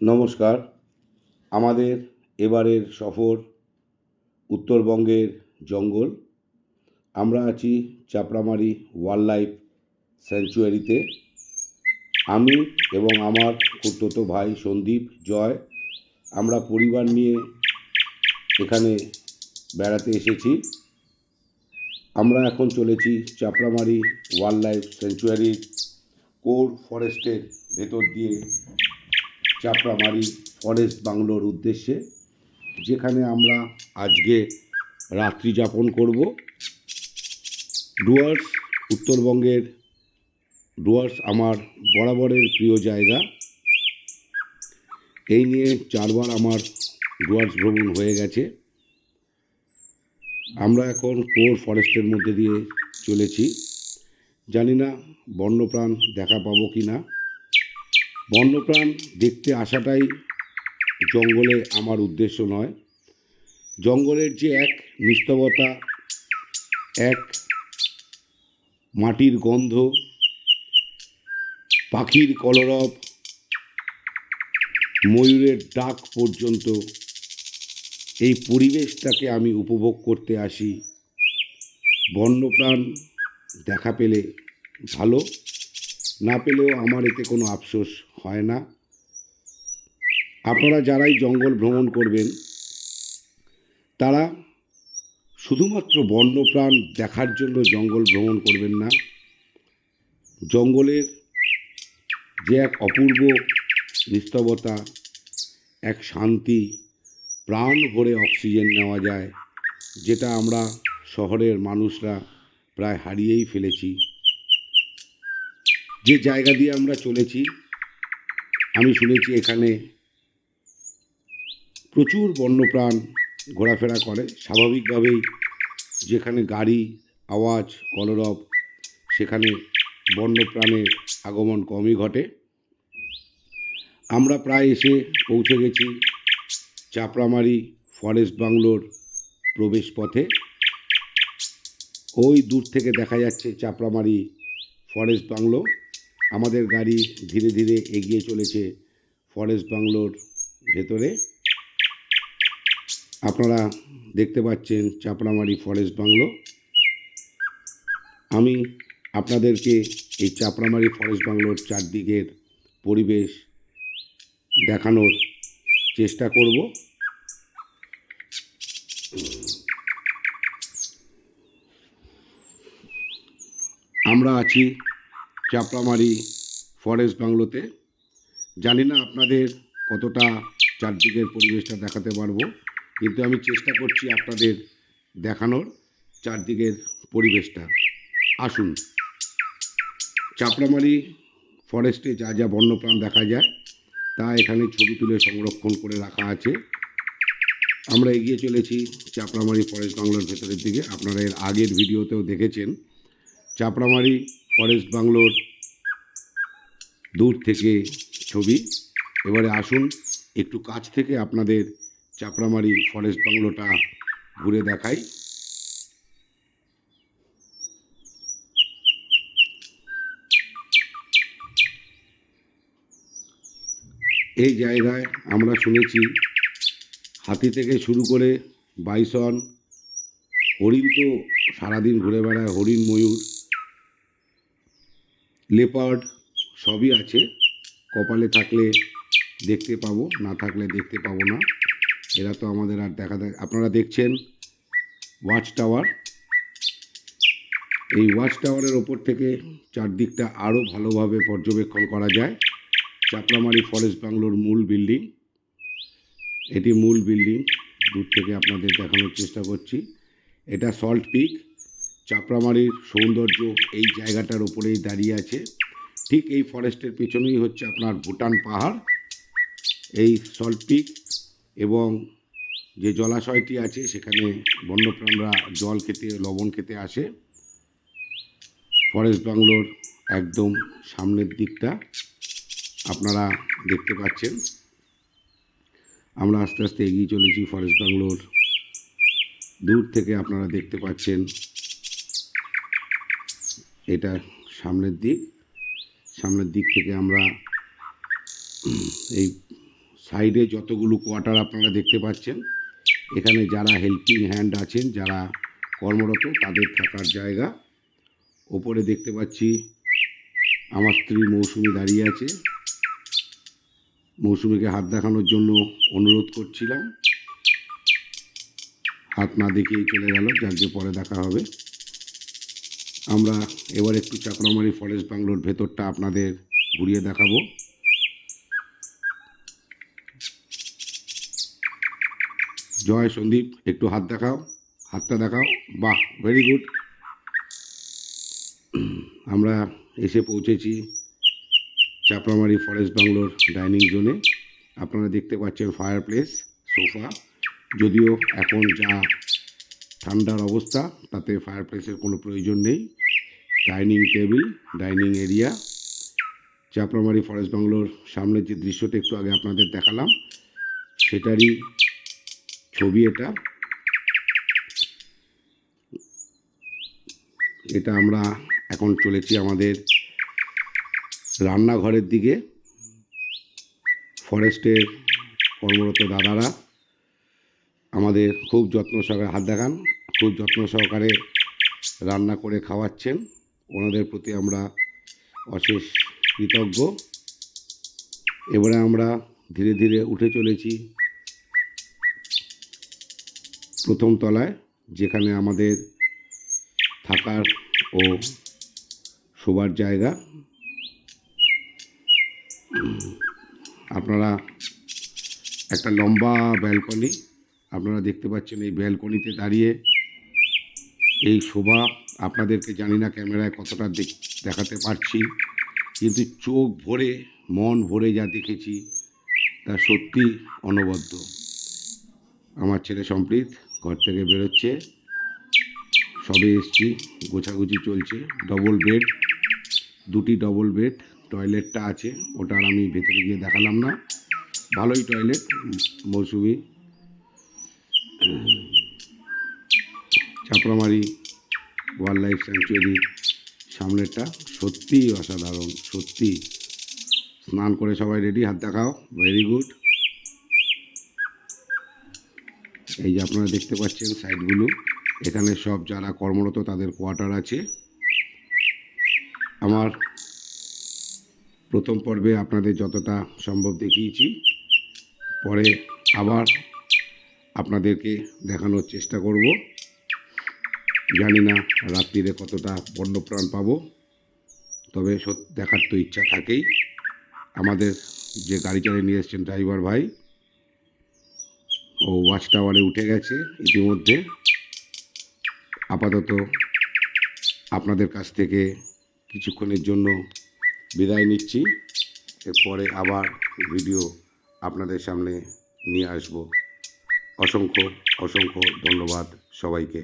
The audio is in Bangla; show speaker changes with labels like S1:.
S1: নমস্কার। আমাদের এবারের সফর উত্তরবঙ্গের জঙ্গল। আমরা আছি চাপড়ামারি ওয়াইল্ড লাইফ স্যাংচুয়ারিতে। আমি এবং আমার খুড়তুতো ভাই সন্দীপ, জয়, আমরা পরিবার নিয়ে এখানে বেড়াতে এসেছি। আমরা এখন চলেছি চাপড়ামারি ওয়াইল্ড লাইফ স্যাংচুয়ারির কোর ফরেস্টের ভেতর দিয়ে চাপড়ামারি ফরেস্ট বাংলোর উদ্দেশ্যে, যেখানে আমরা আজকে রাত্রি যাপন করব। ডুয়ার্স, উত্তরবঙ্গের ডুয়ার্স আমার বরাবরের প্রিয় জায়গা। এই নিয়ে 4বার আমার ডুয়ার্স ভ্রমণ হয়ে গেছে। আমরা এখন কোর ফরেস্টের মধ্যে দিয়ে চলেছি। জানি না বন্যপ্রাণ দেখা পাবো কি না। বন্যপ্রাণ দেখতে আসাটাই জঙ্গলে আমার উদ্দেশ্য নয়। জঙ্গলের যে এক নিস্তবতা, এক মাটির গন্ধ, পাখির কলরব, ময়ূরের ডাক পর্যন্ত এই পরিবেশটাকে আমি উপভোগ করতে আসি। বন্যপ্রাণ দেখা পেলে ভালো, না পেলেও আমার এতে কোনো আফসোস হয় না। আপনারা যারাই জঙ্গল ভ্রমণ করবেন, তারা শুধুমাত্র বন্যপ্রাণ দেখার জন্য জঙ্গল ভ্রমণ করবেন না। জঙ্গলের যে এক অপূর্ব নিস্তবতা, এক শান্তি, প্রাণ ভরে অক্সিজেন নেওয়া যায়, যেটা আমরা শহরের মানুষরা প্রায় হারিয়েই ফেলেছি। যে জায়গা দিয়ে আমরা চলেছি, আমি শুনেছি এখানে প্রচুর বন্যপ্রাণ ঘোরাফেরা করে। স্বাভাবিকভাবেই যেখানে গাড়ি, আওয়াজ, কলরব, সেখানে বন্যপ্রাণের আগমন কমই ঘটে। আমরা প্রায় এসে পৌঁছে গেছি চাপড়ামারি ফরেস্ট বাংলোর প্রবেশ পথে। ওই দূর থেকে দেখা যাচ্ছে চাপড়ামারি ফরেস্ট বাংলো। আমাদের গাড়ি ধীরে ধীরে এগিয়ে চলেছে ফরেস্ট বাংলোর ভেতরে। আপনারা দেখতে পাচ্ছেন চাপড়ামারি ফরেস্ট বাংলো। আমি আপনাদেরকে এই চাপড়ামারি ফরেস্ট বাংলোর চারদিকের পরিবেশ দেখানোর চেষ্টা করব। আমরা আছি চাপড়ামারি ফরেস্ট বাংলোতে। জানি না আপনাদের কতটা চারদিকের পরিবেশটা দেখাতে পারবো, কিন্তু আমি চেষ্টা করছি আপনাদের দেখানোর চারদিকের পরিবেশটা। আসুন, চাপড়ামারি ফরেস্টে যা যা বন্যপ্রাণ দেখা যায় তা এখানে ছবি তুলে সংরক্ষণ করে রাখা আছে। আমরা এগিয়ে চলেছি চাপড়ামারি ফরেস্ট বাংলোর ভেতরের দিকে। আপনারা এর আগের ভিডিওতেও দেখেছেন চাপড়ামারি ফরেস্ট বাংলোর দূর থেকে ছবি। এবারে আসুন একটু কাছ থেকে আপনাদের চাপড়ামারি ফরেস্ট বাংলোটা ঘুরে দেখাই। এই জায়গায় আমরা শুনেছি হাতি থেকে শুরু করে বাইসন, হরিণ তো সারাদিন ঘুরে বেড়ায়, হরিণ, ময়ূর, লেপার্ড সবই আছে। কপালে থাকলে দেখতে পাবো, না থাকলে দেখতে পাবো না। এরা তো আমাদের আর দেখা আপনারা দেখছেন ওয়াচ টাওয়ার। এই ওয়াচ টাওয়ারের ওপর থেকে চারদিকটা আরও ভালোভাবে পর্যবেক্ষণ করা যায়। চাপড়ামারি ফরেস্ট বাংলোর মূল বিল্ডিং, এটি মূল বিল্ডিং। দূর থেকে আপনাদের দেখানোর চেষ্টা করছি। এটা সল্ট পিক। চাপড়ামারির সৌন্দর্য এই জায়গাটার ওপরেই দাঁড়িয়ে আছে। ঠিক এই ফরেস্টের পেছনেই হচ্ছে আপনার ভুটান পাহাড়। এই সল্ট পিক এবং যে জলাশয়টি আছে সেখানে বন্যপ্রাণরা জল খেতে, লবণ খেতে আসে। ফরেস্ট বাংলোর একদম সামনের দিকটা আপনারা দেখতে পাচ্ছেন। আমরা আস্তে আস্তে এগিয়ে চলেছি ফরেস্ট বাংলোর। দূর থেকে আপনারা দেখতে পাচ্ছেন এটা সামনের দিক। সামনের দিক থেকে আমরা এই সাইডে যতগুলো কোয়ার্টার আপনারা দেখতে পাচ্ছেন, এখানে যারা হেল্পিং হ্যান্ড আছেন, যারা কর্মরত, তাদের থাকার জায়গা। ওপরে দেখতে পাচ্ছি আমার স্ত্রী মৌসুমি দাঁড়িয়ে আছে। মৌসুমিকে হাত দেখানোর জন্য অনুরোধ করছিলাম, হাত না দেখিয়েই চলে গেল, যাকে পরে দেখা হবে। আমরা এবার একটু চাপড়ামারি ফরেস্ট বাংলোর ভেতরটা আপনাদের ঘুরিয়ে দেখাবো। জয় সন্দীপ, একটু হাত দেখাও, হাতটা দেখাও। বাহ, ভেরি গুড। আমরা এসে পৌঁছেছি চাপড়ামারি ফরেস্ট বাংলোর ডাইনিং জোনে। আপনারা দেখতে পাচ্ছেন ফায়ার প্লেস, সোফা। যদিও এখন যা ঠান্ডার অবস্থা, তাতে ফায়ার প্লেসের কোনো প্রয়োজন নেই। Dining table, dining area. Chapramari forest বাংলোর সামনের যে দৃশ্যটা একটু আগে আপনাদের দেখালাম, সেটারই ছবি এটা। এটা আমরা এখন চলেছি আমাদের রান্নাঘরের দিকে। ফরেস্টের কর্মরত দাদারা আমাদের খুব যত্ন সহকারে, হাত দেখান, খুব যত্ন সহকারে রান্না করে খাওয়াচ্ছেন। ওনাদের প্রতি আমরা অশেষ কৃতজ্ঞ। এবারে আমরা ধীরে ধীরে উঠে চলেছি প্রথম তলায়, যেখানে আমাদের থাকার ও শোবার জায়গা। আপনারা একটা লম্বা ব্যালকনি আপনারা দেখতে পাচ্ছেন। এই ব্যালকনিতে দাঁড়িয়ে এই শোভা আপনাদেরকে জানি না ক্যামেরায় কতটা দেখাতে পারছি, কিন্তু চোখ ভরে, মন ভরে যা দেখেছি তা সত্যি অনবদ্য। আমার ছেলে সম্প্রীত ঘর থেকে বেরোচ্ছে, সবে এসছি, গোছাগুছি চলছে। ডবল বেড, দুটি ডবল বেড, টয়লেটটা আছে, ওটা আর আমি ভেতরে গিয়ে দেখালাম না। ভালোই টয়লেট। মৌসুমি চাপড়ামারি ওয়াইল্ড লাইফ স্যাংচুয়ারি সামনেরটা সত্যিই অসাধারণ, সত্যি। স্নান করে সবাই রেডি, হাত দেখাও, ভেরি গুড। এই যে আপনারা দেখতে পাচ্ছেন সাইডগুলো, এখানে সব যারা কর্মরত তাদের কোয়ার্টার আছে। আমার প্রথম পর্বে আপনাদের যতটা সম্ভব দেখিয়েছি, পরে আবার আপনাদেরকে দেখানোর চেষ্টা করব। জানি না রাত্রিরে কতটা বন্যপ্রাণ পাবো, তবে দেখার তো ইচ্ছা থাকেই। আমাদের যে গাড়ি চালিয়ে নিয়ে এসছেন ড্রাইভার ভাই, ও ওয়াচ টাওয়ারে উঠে গেছে ইতিমধ্যে। আপাতত আপনাদের কাছ থেকে কিছুক্ষণের জন্য বিদায় নিচ্ছি। এরপরে আবার ভিডিও আপনাদের সামনে নিয়ে আসব। অসংখ্য অসংখ্য ধন্যবাদ সবাইকে।